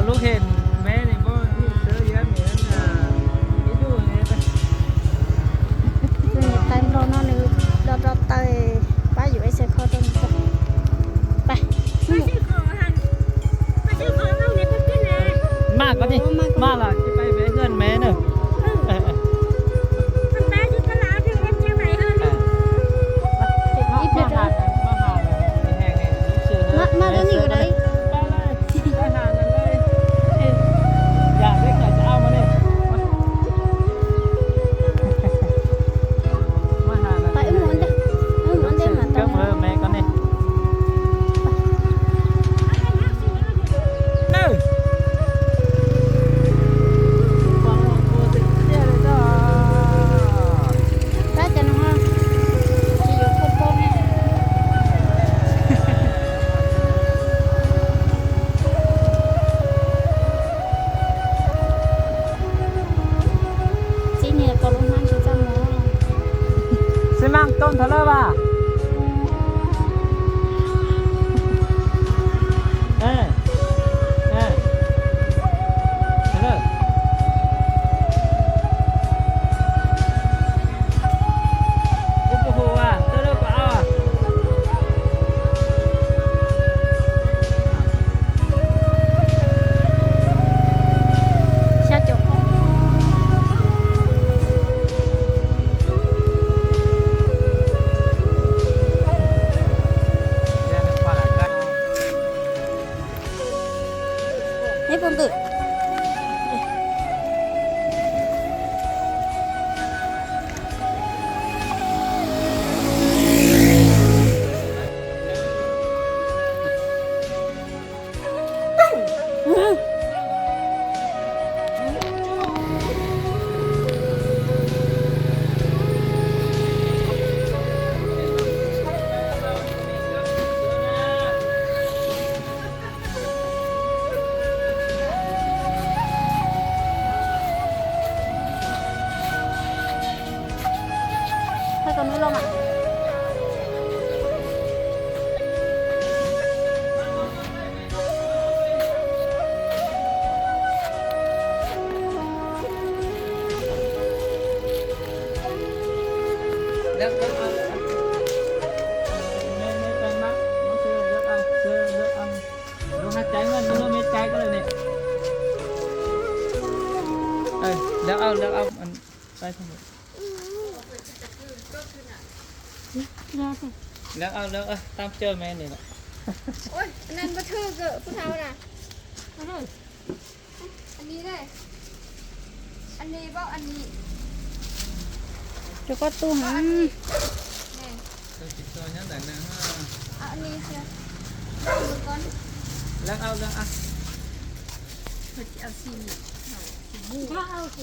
ลูกเห็นแม่นี่บ่นี่เจอเยอะเหมือนนี่ดูนี่ไป นี่เต็มรอนอนนึงรอเตยป้าอยู่ไอ้เซคอตรงนี้ไป มากก็ดิมากล่ะที่ไปเพื่อนแม่เนอะอีเพียร์มาแล้วนี่ก็ได้ อยากได้ไก่จะเอามาเนี่ยมาหา ไปหมุนเด้หมุนเด้มาต ก็ รง เออแม่ก็เนี่ยนู่ฟังตัวติดเสียเลยจ้า ป้าจะน้องที่อยู่ครบครบสีเนี่ยก็ลงมาจะจำหมอ ซื้อมั่งต้นเท่าไรบ้าเออเออเท่าไรโอ้โหอ่ะเท่าไรก็เอาอ่ะ ชาจก นี่ผมตื่นให้ตัวนี้ลงอ่ะเลือกเอาไม่เป็นมั้งน้องซื้อเลือกเอาซื้อเลือกเอาลงหาใจเงินมันลงไม่ใจก็เลยเนี่ยเลือกเอามันไปทั้งหมด รอสิ เลือกเอาตามเจอแม่นี่แหละ โอ้ยอันนั้นบัตเทอร์เกิดผู้เฒ่าน่ะอันนี้เลยอันนี้บ่อันนี้ จะก็ตู้หัน แน่ ติดตัวนี้แต่นะ เอาอันนี้เชียวดูก่อน เลือกเอา เพื่อจะเอาซีน ก็เอาสิ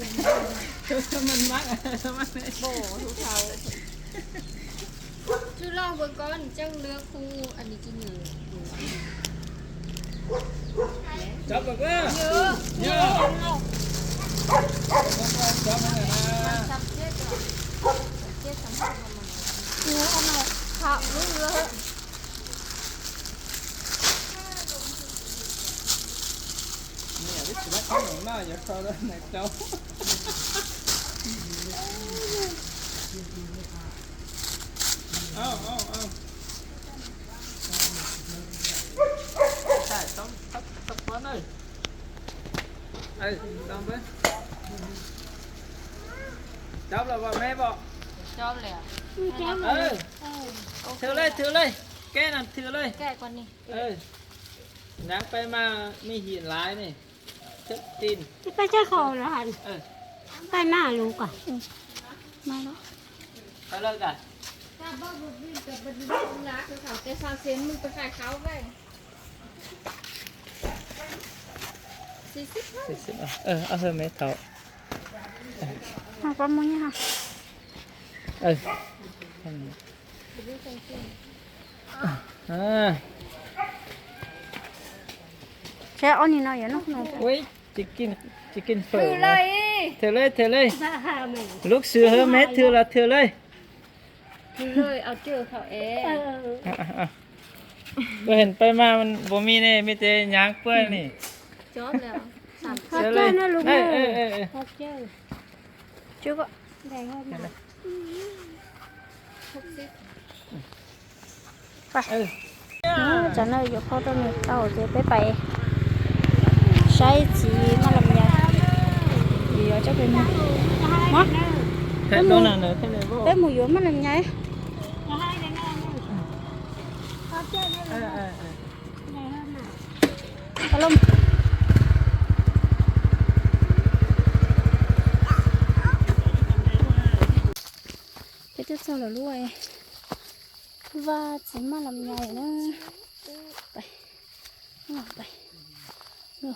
มันมักมัน โบผู้เฒ่าชื่อลองเบิ่งก่อนเจ้าเลือกคู่อันนี้กี่เหนือ จับแบบว่า เยอะ เยอะจับมันเลยนะ จำเจ็ดก่อนเจ็ดสำคัญมันเนื้อเอามาข้าวรู้เยอะ นี่วิศวะเขาหนุ่มหน้าอย่าเข้าแล้วไหนเจ้าเอาใช่ต้องทับก้อนเลยต้องไปจับแล้วว่าแม่บอก ชอบเลย ถือเลยแกนั่นถือเลย แก่กว่านี้ นังไปมามีหินร้ายนี่ชัดจีน ไปเจ้าของแล้วหัน เออ ไปหน้าลูกอ่ะมาแล้ว ไปเลิกกัน ถ้าบ้าบุญกับบุญรักคือเขาแต่ซาเซนมึงไปขายเขาไป40 เอาเถอะแม่เท่า เอาประมาณนี้ค่ะ แช่เอานี่หน่อยอย่าน้องหน่อย อุ้ยจะกินเฝอ ถือเลย เธอเลย บ้าหาแม่ ลูกเสือเฮ้แม่เธอละเธอเลย ถือเลยเอาเจอเขาเอง ก็เห็นไปมามันบ่มีนี่มีแต่ยางเปื้อนนี่ จบแล้ว3 Hot chơi nó luôn เอ rồi. อ 6เจ้า Chưa có. ได้ฮอดมา60 Cho nó vô kho trong này tao thì bé bày. Sai chỉ mà làm nhà. Gì ở chỗ bên này. Má. แค่ตัวนั้นเลยแค่เลยบ่ Bé mùi vô mà làm nhà. เออ Alo. Cái tiếp sau là nuôi và chỉ mà làm nhảy nữa bảy ngọc bảy được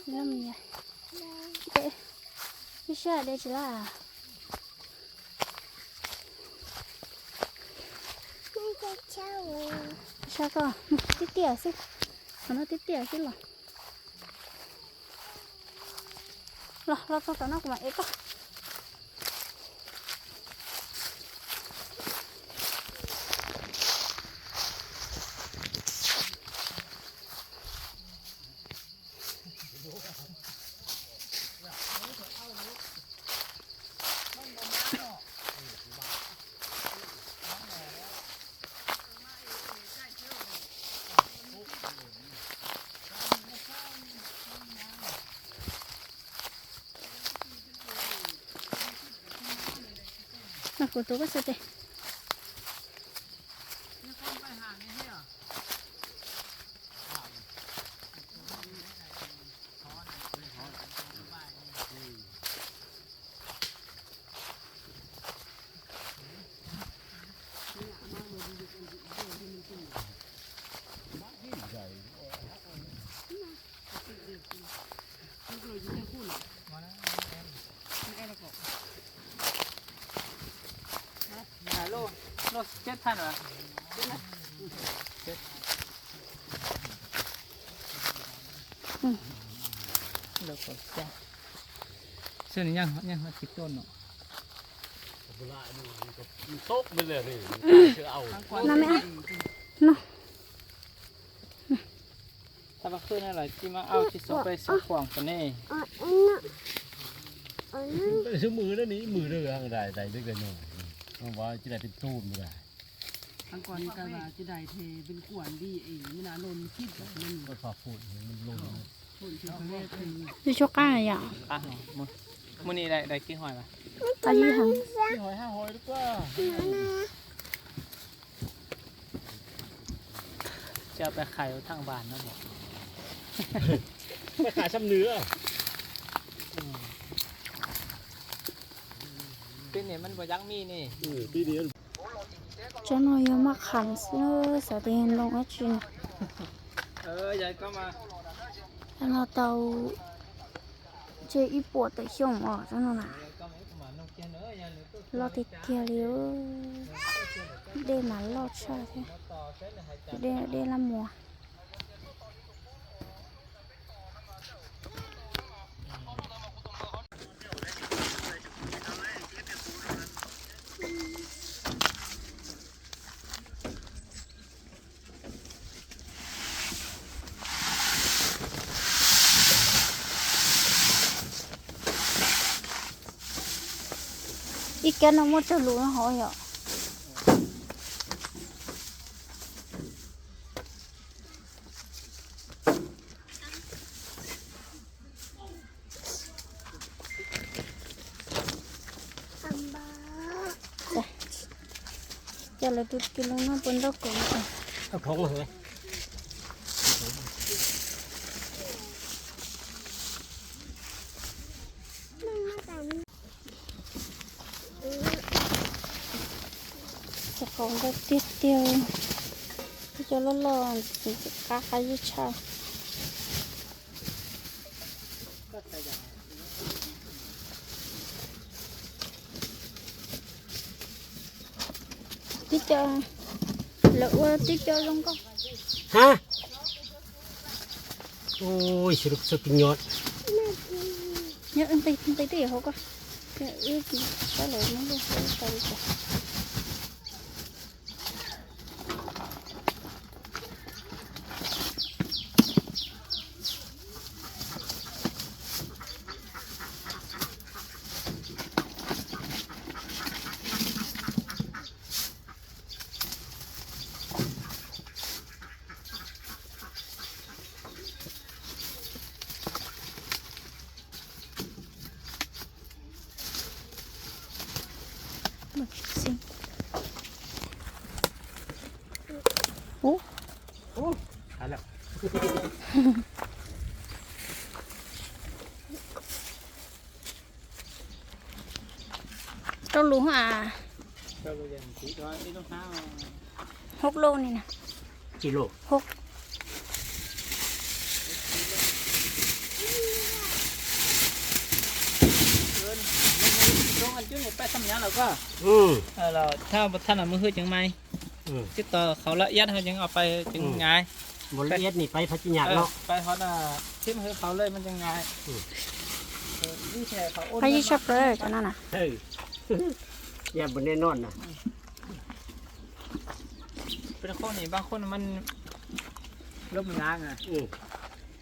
làm nhảy để cái xe đây chỉ là sao cơ tiếp tỉa xí nó tiếp tỉa xí lo cho nó của mày cơ. Nó của tôi có sao thế? Lô 7,000 hả? Được rồi, cha. Sơn này nhang nó chích tôn nọ. Tốt bây giờ thì chưa ảo. Nó mẹ. Nó. Ta bắt khơi này là chỉ mà ao chỉ sốไปsố khoảng cái này. Số mưa đó ní mưa đó hàng đại đại được rồi nhỉ. Không phải chỉ làเป็นตูนไม่ได้ ทางก่อนก็ว่าจะได้เทเป็นกวนดีไอ้ไม่น่าลนคิดแบบมัน ก็ฝากพูดมันลง คนที่เขาเรียกเป็น Đi cho cá này ạ. À, mua này đại kia hỏi là. Ta đi thằng. ที่หอยห้าหอยดีกว่า Choไปขายทางบ้านนะบอก ไปขายซ้ำเนื้อ เป็นเนี่ยมันบ่ยักมีนี่ ปีนี้ Cho nó yêu mà khăn nữa sợ tiền luôn á chuyện. ยายก็มา Cho nó tàu chơi ít bộ tới xong ở cho nó nè. ก็มาน้องเกียนยายเลยก็ Lo thịt kia liếu. Đây mà lo cho thế. ต่อเส้นหายใจ Đây là mùa. Ít cái nó mất cho lúa nó hỏi ạ. Giờ là tụt kilo nó bún đâu cũng. เอาของมาเลย Sẽ không có tiết tiêu cho nó lòn thì cá cái gì chả tiết tiêu lỡ tiết tiêu luôn không ฮะโอ้ยสรุปสกินยอด nhớ anh tay tay không có cái gì cái lỡ nó luôn tay tay ต้องรู้อ่ะ เราเลยอย่างสีร้อยนี่ต้องห้า 6 โลนี่นะ กิโล 6 เกินลงอันจุดนี่ไปทำยังเราก็ อืม เราถ้าท่านเอามือคือจังไหม อืม จิตต่อเขาละเอียดเขายังเอาไปจึงง่าย บนละเอียดนี่ไปพัชญาเนาะ ไปฮอตทิมให้เขาเลยมันยังง่ายนี่แค่เขาโอน พายุชอบเลยตอนนั้นน่ะ เฮ้ยอย่าบนแน่นอนนะ เป็นคนนี่บางคนมันเริ่มง้างอ่ะ อืม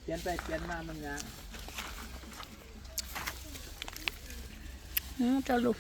เปลี่ยนไปเปลี่ยนมามันง้าง เจ้าลูก